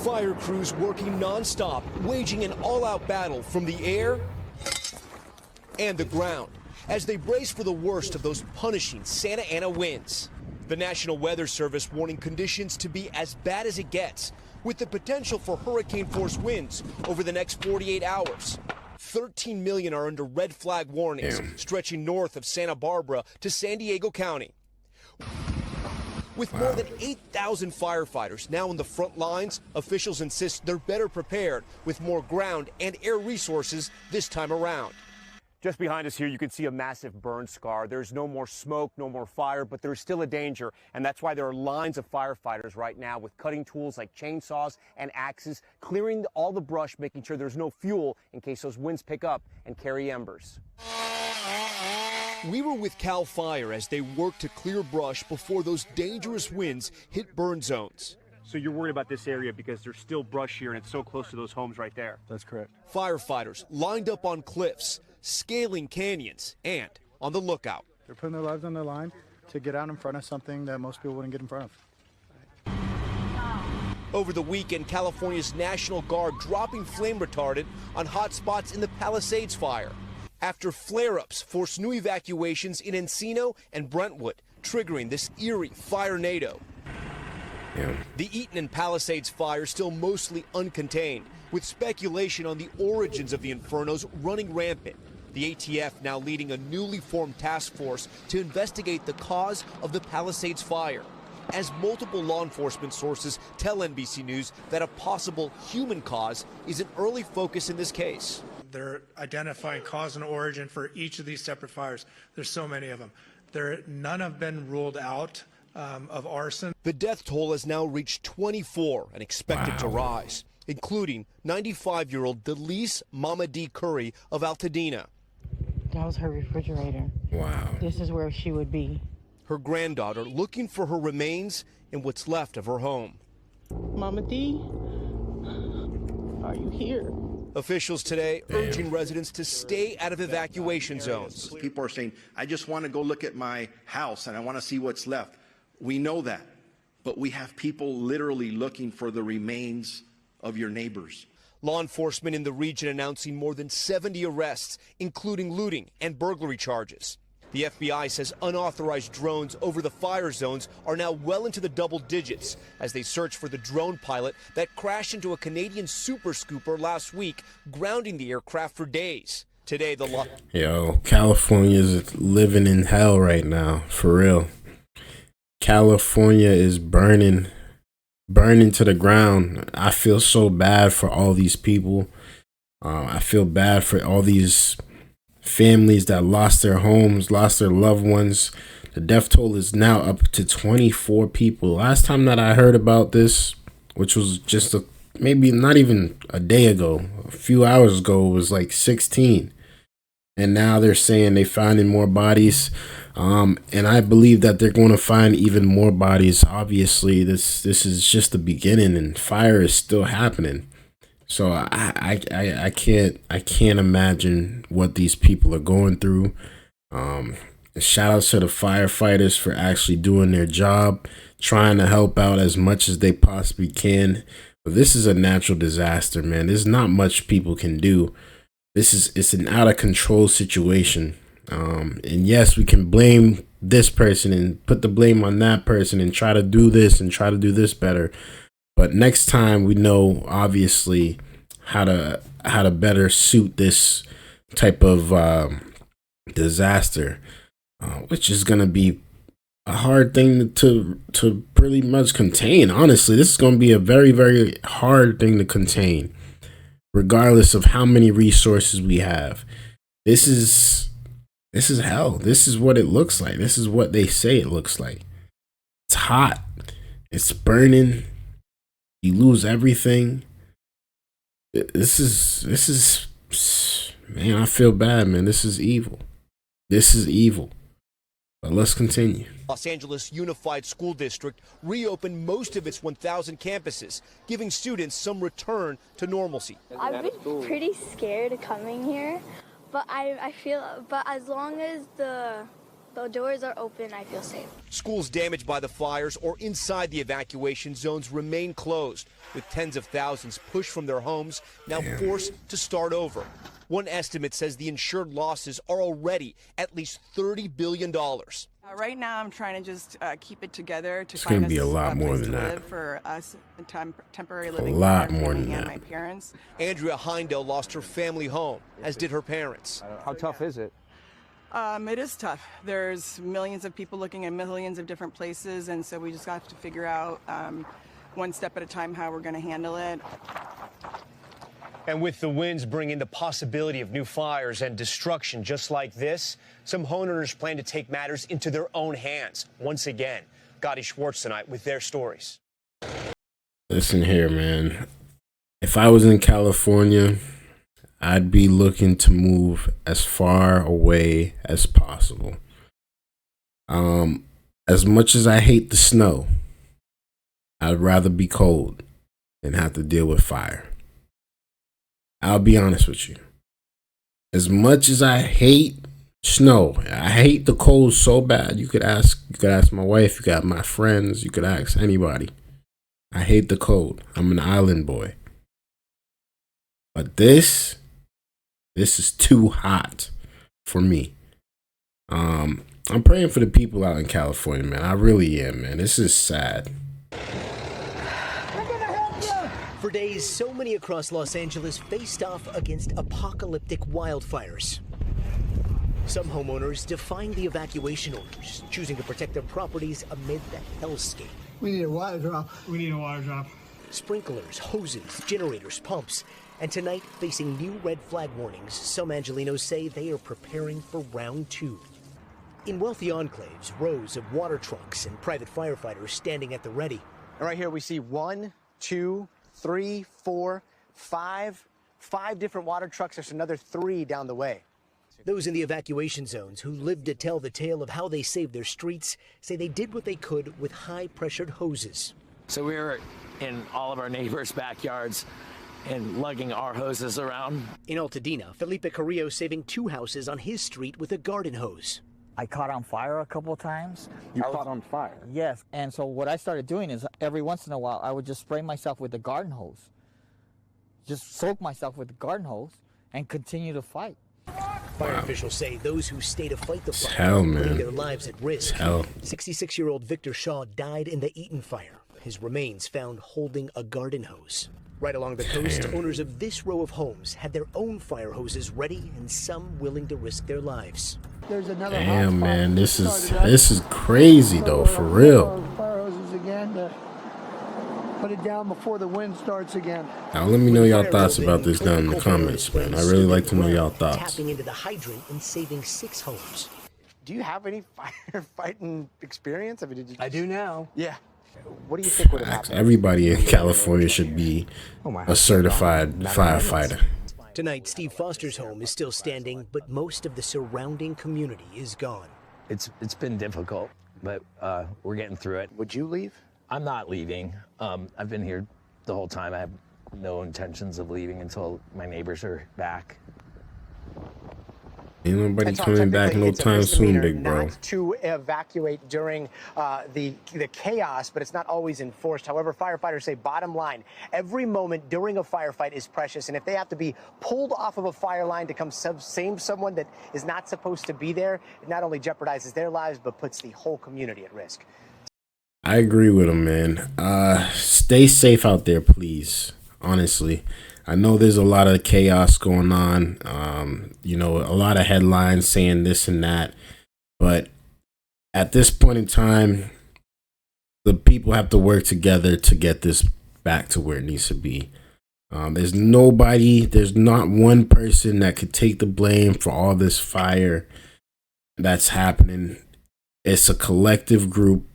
Fire crews working non-stop, waging an all-out battle from the air and the ground as they brace for the worst of those punishing Santa Ana winds. The National Weather Service warning conditions to be as bad as it gets, with the potential for hurricane-force winds over the next 48 hours. 13 million are under red flag warnings, stretching north of Santa Barbara to San Diego County. With more than 8,000 firefighters now on the front lines, officials insist they're better prepared with more ground and air resources this time around. Just behind us here, you can see a massive burn scar. There's no more smoke, no more fire, but there's still a danger. And that's why there are lines of firefighters right now with cutting tools like chainsaws and axes, clearing all the brush, making sure there's no fuel in case those winds pick up and carry embers. We were with CAL FIRE as they worked to clear brush before those dangerous winds hit burn zones. So you're worried about this area because there's still brush here and it's so close to those homes right there. That's correct. Firefighters lined up on cliffs, scaling canyons, and on the lookout. They're putting their lives on the line to get out in front of something that most people wouldn't get in front of. Over the weekend, California's National Guard dropping flame retardant on hot spots in the Palisades fire. After flare-ups forced new evacuations in Encino and Brentwood, triggering this eerie fire-nado. The Eaton and Palisades fire still mostly uncontained, with speculation on the origins of the infernos running rampant. The ATF now leading a newly formed task force to investigate the cause of the Palisades fire, as multiple law enforcement sources tell NBC News that a possible human cause is an early focus in this case. They're identifying cause and origin for each of these separate fires. There's so many of them. None have been ruled out of arson. The death toll has now reached 24 and expected to rise, including 95-year-old Delise Mama D. Curry of Altadena. That was her refrigerator. Wow. This is where she would be. Her granddaughter looking for her remains in what's left of her home. Mama D, are you here? Officials today urging residents to stay out of evacuation zones. People are saying, I just want to go look at my house and I want to see what's left. We know that, but we have people literally looking for the remains of your neighbors. Law enforcement in the region announcing more than 70 arrests, including looting and burglary charges. The FBI says unauthorized drones over the fire zones are now well into the double digits as they search for the drone pilot that crashed into a Canadian super scooper last week, grounding the aircraft for days. Today, the law. Yo, California's living in hell right now, for real. California is burning to the ground. I feel so bad for all these people. I feel bad for all these families that lost their homes, lost their loved ones. The death toll is now up to 24 people. Last time that I heard about this, which was just maybe not even a day ago, a few hours ago, it was like 16. And now they're saying they're finding more bodies. And I believe that they're going to find even more bodies. Obviously, this is just the beginning and fire is still happening. So I can't imagine what these people are going through. Shout out to the firefighters for actually doing their job, trying to help out as much as they possibly can. But this is a natural disaster, man. There's not much people can do. It's an out of control situation. And yes, we can blame this person and put the blame on that person and try to do this and try to do this better. But next time we know, obviously, how to better suit this type of disaster, which is going to be a hard thing to pretty much contain. Honestly, this is going to be a very, very hard thing to contain, regardless of how many resources we have. This is hell. This is what it looks like. This is what they say it looks like. It's hot. It's burning. You lose everything. This is, man, I feel bad, man. This is evil. This is evil. But let's continue. Los Angeles Unified School District reopened most of its 1,000 campuses, giving students some return to normalcy. I've been pretty scared coming here, but I feel, but as long as the The doors are open. I feel safe. Schools damaged by the fires or inside the evacuation zones remain closed, with tens of thousands pushed from their homes, now forced to start over. One estimate says the insured losses are already at least $30 billion. Right now, I'm trying to just keep it together to It's find gonna be a lot more place than to that. live for us, temporary A living. lot for more me than and that. my parents. Andrea Heindel lost her family home, as did her parents. How tough is it? It is tough. There's millions of people looking at millions of different places, and so we just have to figure out one step at a time how we're going to handle it. And with the winds bringing the possibility of new fires and destruction just like this, some homeowners plan to take matters into their own hands. Once again, Gotti Schwartz tonight with their stories. Listen here, man. If I was in California, I'd be looking to move as far away as possible. As much as I hate the snow, I'd rather be cold than have to deal with fire. I'll be honest with you. As much as I hate snow, I hate the cold so bad. You could ask my wife, you got my friends, you could ask anybody. I hate the cold. I'm an island boy. But this is too hot for me. I'm praying for the people out in California, man. I really am, man. This is sad. For days, so many across Los Angeles faced off against apocalyptic wildfires. Some homeowners defying the evacuation orders, choosing to protect their properties amid the hellscape. We need a water drop. We need a water drop. Sprinklers, hoses, generators, pumps, and tonight facing new red flag warnings, some Angelenos say they are preparing for round two. In wealthy enclaves, rows of water trucks and private firefighters standing at the ready. And right here we see 1, 2, 3, 4, 5 different water trucks. There's another 3 down the way. Those in the evacuation zones who lived to tell the tale of how they saved their streets say they did what they could with high-pressured hoses. So we were in all of our neighbors' backyards and lugging our hoses around. In Altadena, Felipe Carrillo saving 2 houses on his street with a garden hose. I caught on fire a couple of times. You caught on fire? Yes, and so what I started doing is every once in a while I would just spray myself with the garden hose. Just soak myself with the garden hose and continue to fight. Fire officials say those who stay to fight the fire hell, putting man. their lives at risk. Hell. 66-year-old Victor Shaw died in the Eaton fire. His remains found holding a garden hose. Right along the coast, owners of this row of homes had their own fire hoses ready and some willing to risk their lives. There's another Damn, man, this is crazy though, for real. Fire hoses again to put it down before the wind starts again. Now let me know y'all thoughts about this down in the comments, man. I really like to know y'all thoughts. Tapping into the hydrant and saving 6 homes. Do you have any firefighting experience? I mean, I do now. Yeah. What do you think would have happened? Everybody in California should be a certified firefighter. Tonight, Steve Foster's home is still standing, but most of the surrounding community is gone. It's been difficult, but we're getting through it. Would you leave? I'm not leaving. I've been here the whole time. I have no intentions of leaving until my neighbors are back. Ain't nobody coming back no time soon, big bro. Not to evacuate during the chaos, but it's not always enforced. However, firefighters say, bottom line, every moment during a firefight is precious, and if they have to be pulled off of a fire line to come save someone that is not supposed to be there, it not only jeopardizes their lives, but puts the whole community at risk. I agree with him, man. Stay safe out there, please. Honestly, I know there's a lot of chaos going on. You know, a lot of headlines saying this and that, but at this point in time, the people have to work together to get this back to where it needs to be. There's not one person that could take the blame for all this fire that's happening. It's a collective group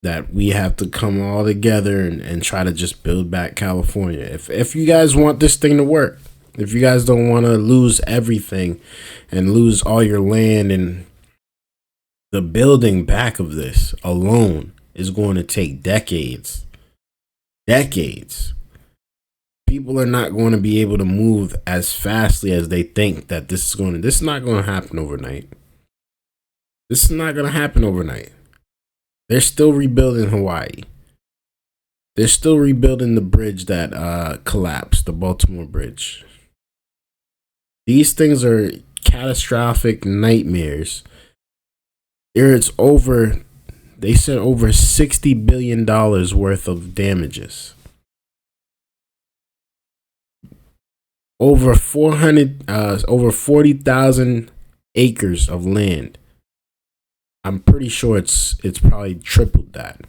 that we have to come all together and try to just build back California. If you guys want this thing to work, if you guys don't want to lose everything and lose all your land, and the building back of this alone is going to take decades. People are not going to be able to move as fastly as they think that this is not going to happen overnight. This is not going to happen overnight. They're still rebuilding Hawaii. They're still rebuilding the bridge that collapsed, the Baltimore Bridge. These things are catastrophic nightmares. It's over, they said over $60 billion worth of damages. Over 40,000 acres of land. I'm pretty sure it's probably tripled that.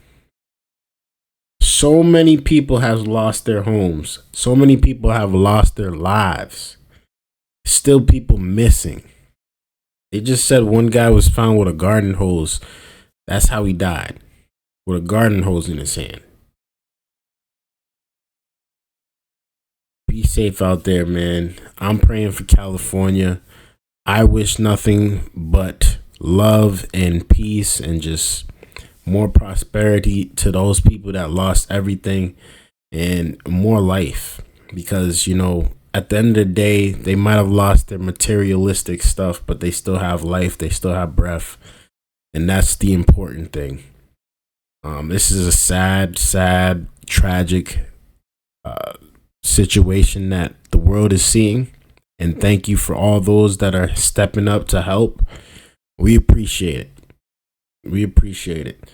So many people have lost their homes. So many people have lost their lives. Still people missing. They just said one guy was found with a garden hose. That's how he died. With a garden hose in his hand. Be safe out there, man. I'm praying for California. I wish nothing but love and peace and just more prosperity to those people that lost everything and more life. Because, you know, at the end of the day, they might have lost their materialistic stuff, but they still have life. They still have breath. And that's the important thing. This is a sad, tragic situation that the world is seeing. And thank you for all those that are stepping up to help. We appreciate it. We appreciate it.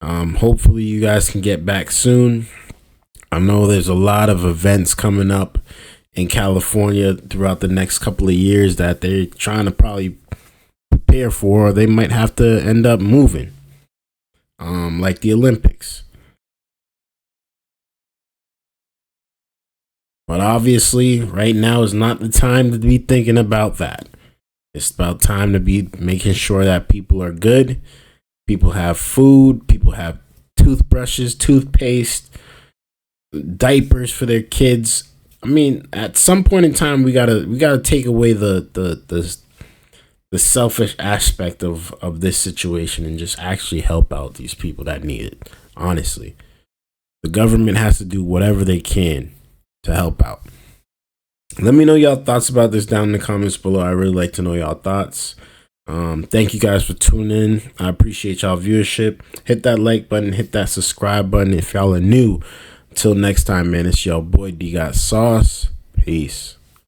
Hopefully you guys can get back soon. I know there's a lot of events coming up in California throughout the next couple of years that they're trying to probably prepare for, or they might have to end up moving. Like the Olympics. But obviously, right now is not the time to be thinking about that. It's about time to be making sure that people are good. People have food. People have toothbrushes, toothpaste, diapers for their kids. I mean, at some point in time, we gotta take away the selfish aspect of this situation and just actually help out these people that need it. Honestly, the government has to do whatever they can to help out. Let me know y'all thoughts about this down in the comments below. I really like to know y'all thoughts. Thank you guys for tuning in. I appreciate y'all viewership. Hit that like button, hit that subscribe button if y'all are new. Until next time, man, it's your boy Dgotsauce. Peace.